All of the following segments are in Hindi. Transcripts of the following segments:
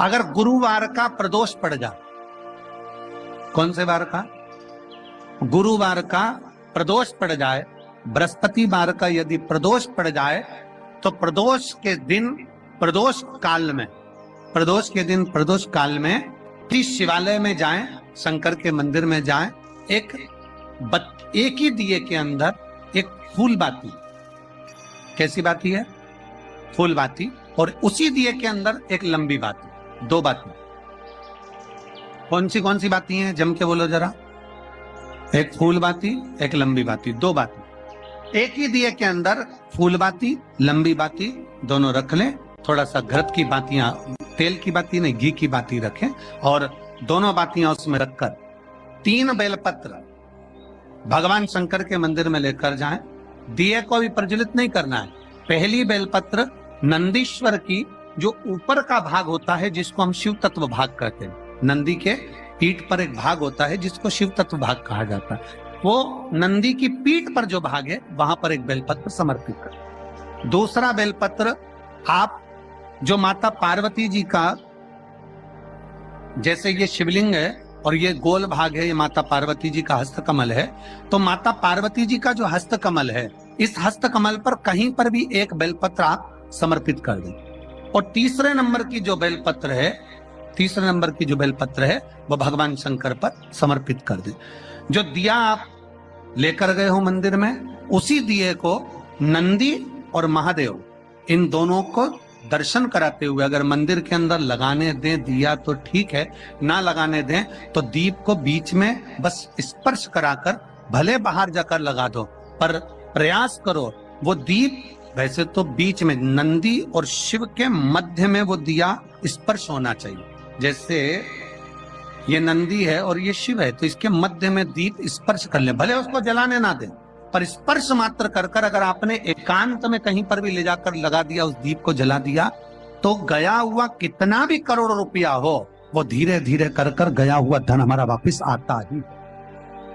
अगर गुरुवार का प्रदोष पड़ जाए, कौन से वार का? गुरुवार का प्रदोष पड़ जाए, बृहस्पतिवार का यदि प्रदोष पड़ जाए, तो प्रदोष के दिन प्रदोष काल में, प्रदोष के दिन प्रदोष काल में शिवालय में जाएं, शंकर के मंदिर में जाएं, एक ही दिए के अंदर एक फूल बाती, कैसी बाती है? फूल बाती, और उसी दिए के अंदर एक लंबी बाती, दो बाती। कौन सी बाती हैं? जम के बोलो जरा। एक फूल बाती, एक लंबी बाती, दो बाती। एक ही दिए के अंदर फूल बाती, लंबी बाती दोनों रख लें। थोड़ा सा घृत की बातियां, तेल की बाती नहीं, घी की बाती रखें, और दोनों बातियां उसमें रखकर 3 बेलपत्र भगवान शंकर के मंदिर में लेकर जाएं। दिए को भी प्रज्वलित नहीं करना है। पहली बेलपत्र नंदीश्वर की जो ऊपर का भाग होता है, जिसको हम शिव तत्व भाग कहते हैं, नंदी के पीठ पर एक भाग होता है जिसको शिव तत्व भाग कहा जाता है, वो नंदी की पीठ पर जो भाग है वहां पर एक बेलपत्र समर्पित कर। दूसरा बेलपत्र आप जो माता पार्वती जी का, जैसे ये शिवलिंग है और ये गोल भाग है, ये माता पार्वती जी का हस्तकमल है, तो माता पार्वती जी का जो हस्तकमल है, इस हस्तकमल पर कहीं पर भी एक बेलपत्र आप समर्पित कर दें। और तीसरे नंबर की जो बेलपत्र है वो भगवान शंकर पर समर्पित कर दें। जो दिया आप लेकर गए हो मंदिर में, उसी दिए को नंदी और महादेव इन दोनों को दर्शन कराते हुए अगर मंदिर के अंदर लगाने दें दिया तो ठीक है, ना लगाने दें तो दीप को बीच में बस स्पर्श कराकर, भले बाहर जाकर लगा दो, पर प्रयास करो वो दीप, वैसे तो बीच में नंदी और शिव के मध्य में वो दिया स्पर्श होना चाहिए। जैसे ये नंदी है और ये शिव है, तो इसके मध्य में दीप स्पर्श कर ले, भले उसको जलाने ना दें, पर स्पर्श मात्र कर कर अगर आपने एकांत में कहीं पर भी ले जाकर लगा दिया, उस दीप को जला दिया, तो गया हुआ कितना भी करोड़ रुपया हो, वो धीरे धीरे कर कर गया हुआ धन हमारा वापस आता ही।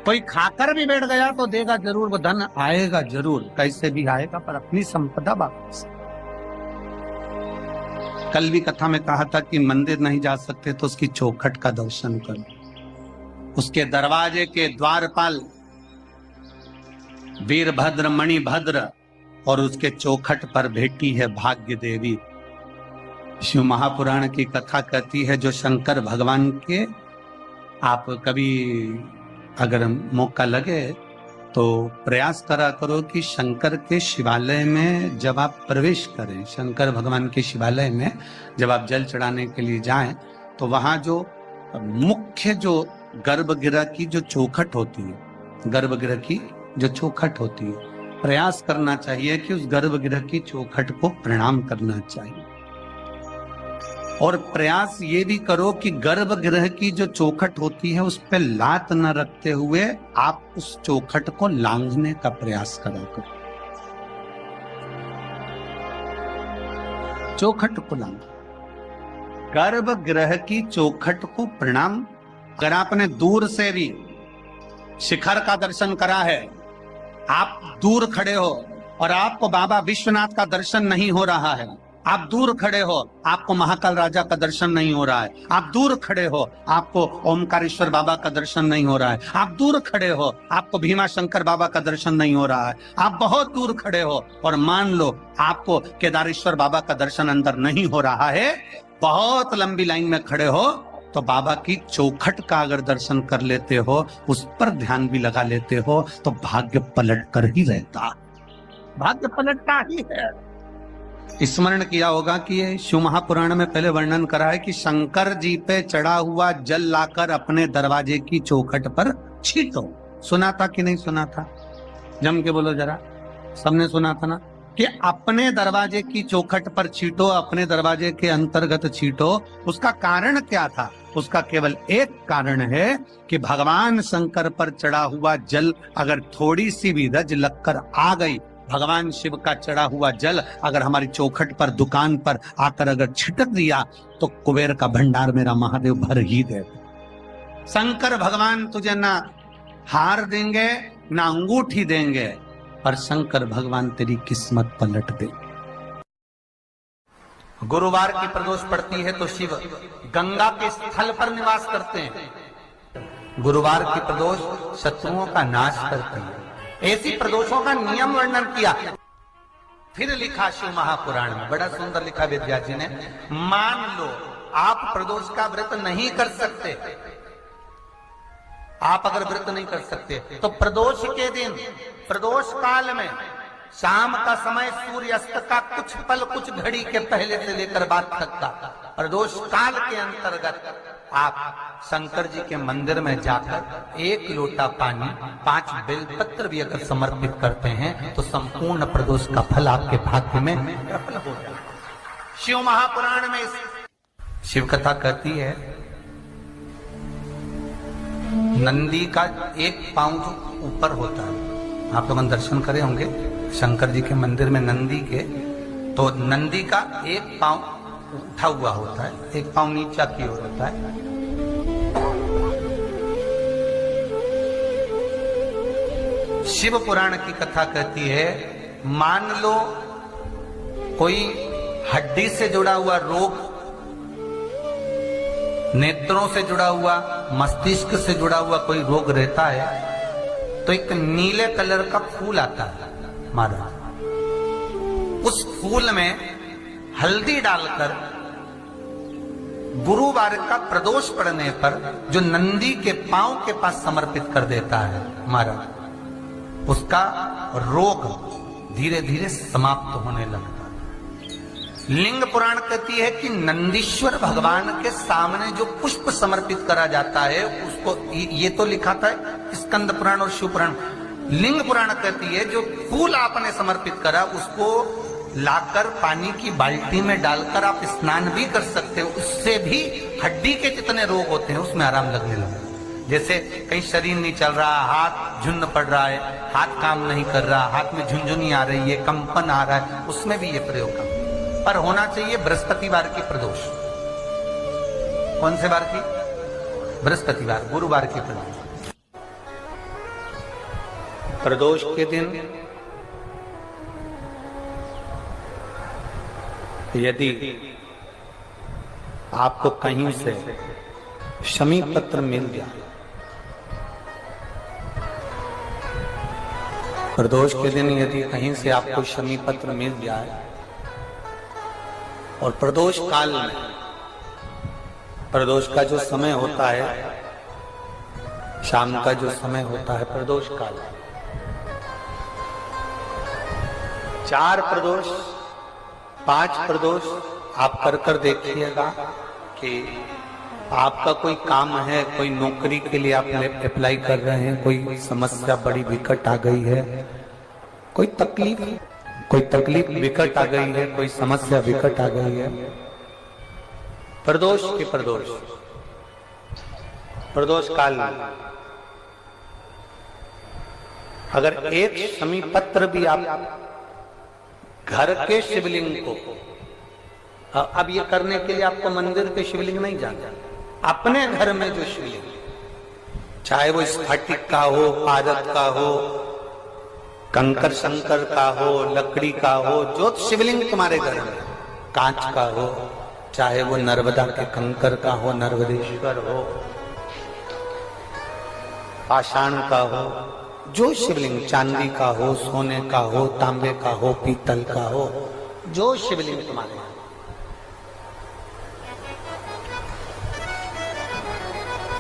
कोई खाकर भी बैठ गया तो देगा जरूर, वो धन आएगा जरूर, कैसे भी आएगा, पर अपनी संपदा वापस। कल भी कथा में कहा था कि मंदिर नहीं जा सकते तो उसकी चौखट का दर्शन करो, उसके दरवाजे के द्वारपाल वीरभद्र मणिभद्र और उसके चौखट पर बैठी है भाग्य देवी। शिव महापुराण की कथा कहती है, जो शंकर भगवान के, आप कभी अगर मौका लगे तो प्रयास करा करो कि शंकर के शिवालय में जब आप प्रवेश करें, शंकर भगवान के शिवालय में जब आप जल चढ़ाने के लिए जाएं, तो वहां जो मुख्य जो गर्भगृह की जो चौखट होती है, गर्भगृह की जो चौखट होती है, प्रयास करना चाहिए कि उस गर्भगृह की चौखट को प्रणाम करना चाहिए। और प्रयास ये भी करो कि गर्भगृह की जो चौखट होती है उस पर लात न रखते हुए आप उस चौखट को लांघने का प्रयास करा करो। चौखट को लांघ, गर्भगृह की चौखट को प्रणाम। अगर आपने दूर से भी शिखर का दर्शन करा है, आप दूर खड़े हो और आपको बाबा विश्वनाथ का दर्शन नहीं हो रहा है, आप दूर खड़े हो, आपको महाकाल राजा का दर्शन नहीं हो रहा है, आप दूर खड़े हो, आपको ओमकारेश्वर बाबा का दर्शन नहीं हो रहा है, आप दूर खड़े हो, आपको भीमा शंकर बाबा का दर्शन नहीं हो रहा है, आप बहुत दूर खड़े हो और मान लो आपको केदारेश्वर बाबा का दर्शन अंदर नहीं हो रहा है, बहुत लंबी लाइन में खड़े हो, तो बाबा की चौखट का अगर दर्शन कर लेते हो, उस पर ध्यान भी लगा लेते हो, तो भाग्य पलट कर ही रहता, भाग्य पलटता ही है। स्मरण किया होगा कि ये शिव महापुराण में पहले वर्णन करा है कि शंकर जी पे चढ़ा हुआ जल लाकर अपने दरवाजे की चौखट पर छीटो। सुना था कि नहीं सुना था? जम के बोलो जरा, सबने सुना था ना कि अपने दरवाजे की चौखट पर छीटो, अपने दरवाजे के अंतर्गत छीटो। उसका कारण क्या था? उसका केवल एक कारण है कि भगवान शंकर पर चढ़ा हुआ जल अगर थोड़ी सी भी रज लगकर आ गई, भगवान शिव का चढ़ा हुआ जल अगर हमारी चौखट पर, दुकान पर आकर अगर छिटक दिया, तो कुबेर का भंडार मेरा महादेव भर ही दे। शंकर भगवान तुझे ना हार देंगे ना अंगूठी देंगे, पर शंकर भगवान तेरी किस्मत पलट दे। गुरुवार की प्रदोष पड़ती है तो शिव गंगा के स्थल पर निवास करते हैं। गुरुवार की प्रदोष शत्रुओं का नाश करती है। ऐसी प्रदोषों का नियम वर्णन किया। फिर लिखा शिव महापुराण में, बड़ा सुंदर लिखा वेदव्यास जी ने, मान लो आप प्रदोष का व्रत नहीं कर सकते, आप अगर व्रत नहीं कर सकते तो प्रदोष के दिन, प्रदोष काल में शाम का समय सूर्यास्त का कुछ पल, कुछ घड़ी के पहले से लेकर बाद तक का प्रदोष काल के अंतर्गत आप शंकर जी के मंदिर में जाकर 1 लोटा पानी, 5 बेलपत्र भी अगर समर्पित करते हैं तो संपूर्ण प्रदोष का फल आपके भाग्य में प्रबल हो जाए। शिव महापुराण में शिव कथा कहती है, नंदी का एक पांव जो ऊपर होता है, आप लोग दर्शन करे होंगे शंकर जी के मंदिर में नंदी के, तो नंदी का एक पांव उठा हुआ होता है, एक पांव नीचा की ओर होता है। शिव पुराण की कथा कहती है, मान लो कोई हड्डी से जुड़ा हुआ रोग, नेत्रों से जुड़ा हुआ, मस्तिष्क से जुड़ा हुआ कोई रोग रहता है, तो एक नीले कलर का फूल आता है महाराज, उस फूल में हल्दी डालकर गुरुवार का प्रदोष पड़ने पर जो नंदी के पांव के पास समर्पित कर देता है महाराज, उसका रोग धीरे धीरे समाप्त होने लगता है। लिंग पुराण कहती है कि नंदीश्वर भगवान के सामने जो पुष्प समर्पित करा जाता है उसको, ये तो लिखा था स्कंद पुराण और शिव पुराण, लिंग पुराण कहती है जो फूल आपने समर्पित करा उसको लाकर पानी की बाल्टी में डालकर आप स्नान भी कर सकते हो, उससे भी हड्डी के जितने रोग होते हैं उसमें आराम लगने लगा। जैसे कहीं शरीर नहीं चल रहा, हाथ झुन्न पड़ रहा है, हाथ काम नहीं कर रहा, हाथ में झुनझुनी आ रही है, कंपन आ रहा है, उसमें भी ये प्रयोग कर, पर होना चाहिए बृहस्पतिवार की प्रदोष। कौन से बार की? बृहस्पतिवार, गुरुवार की प्रदोष। प्रदोष के दिन यदि आपको कहीं से शमी पत्र मिल जाए, प्रदोष के दिन यदि कहीं से आपको शमी पत्र मिल जाए और प्रदोष काल में, प्रदोष का जो समय होता है, शाम का जो समय होता है प्रदोष काल, 4 प्रदोष 5 प्रदोष आप कर देखिएगा कि आपका कोई काम है, कोई नौकरी के लिए आप अप्लाई कर रहे हैं, कोई समस्या बड़ी विकट आ गई है, कोई तकलीफ विकट आ गई है, कोई समस्या विकट आ गई है, प्रदोष के प्रदोष काल में अगर एक शमी पत्र भी आप घर के शिवलिंग को, अब ये करने के लिए आपको मंदिर के शिवलिंग नहीं जाना, अपने घर में जो शिवलिंग, चाहे वो स्फटिक का हो, पारद का हो, कंकर शंकर का हो, लकड़ी का हो, जो शिवलिंग तुम्हारे घर में, कांच का हो, चाहे वो नर्मदा के कंकर का हो, नर्मदेश्वर हो, पाषाण का हो, जो शिवलिंग चांदी का हो, सोने का हो, तांबे का हो, पीतल का हो, जो शिवलिंग तुम्हारे,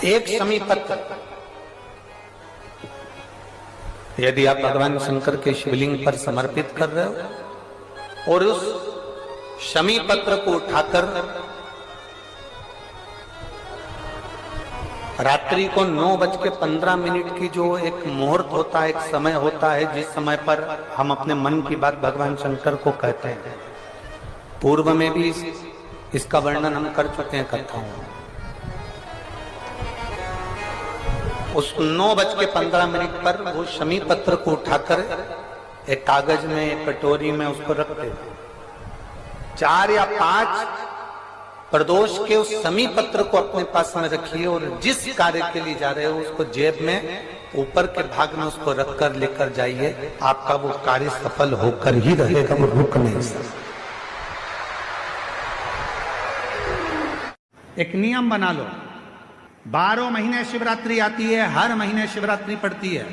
एक शमी पत्र यदि आप भगवान शंकर के शिवलिंग पर समर्पित कर रहे हो और उस शमी पत्र को उठाकर रात्रि को 9:15 की जो एक मुहूर्त होता है, एक समय होता है जिस समय पर हम अपने मन की बात भगवान शंकर को कहते हैं, पूर्व में भी इसका वर्णन हम कर चुके हैं कथाओं में। उस 9:15 पर वो शमी पत्र को उठाकर एक कागज में, एक कटोरी में उसको रखते, 4 या 5 प्रदोष के उस शमी पत्र को अपने पास में रखिए और जिस कार्य के लिए जा रहे हो उसको जेब में ऊपर के भाग में उसको रखकर लेकर जाइए, आपका वो कार्य सफल होकर ही रहेगा, वो रुक नहीं सकता। एक नियम बना लो, 12 महीने शिवरात्रि आती है, हर महीने शिवरात्रि पड़ती है।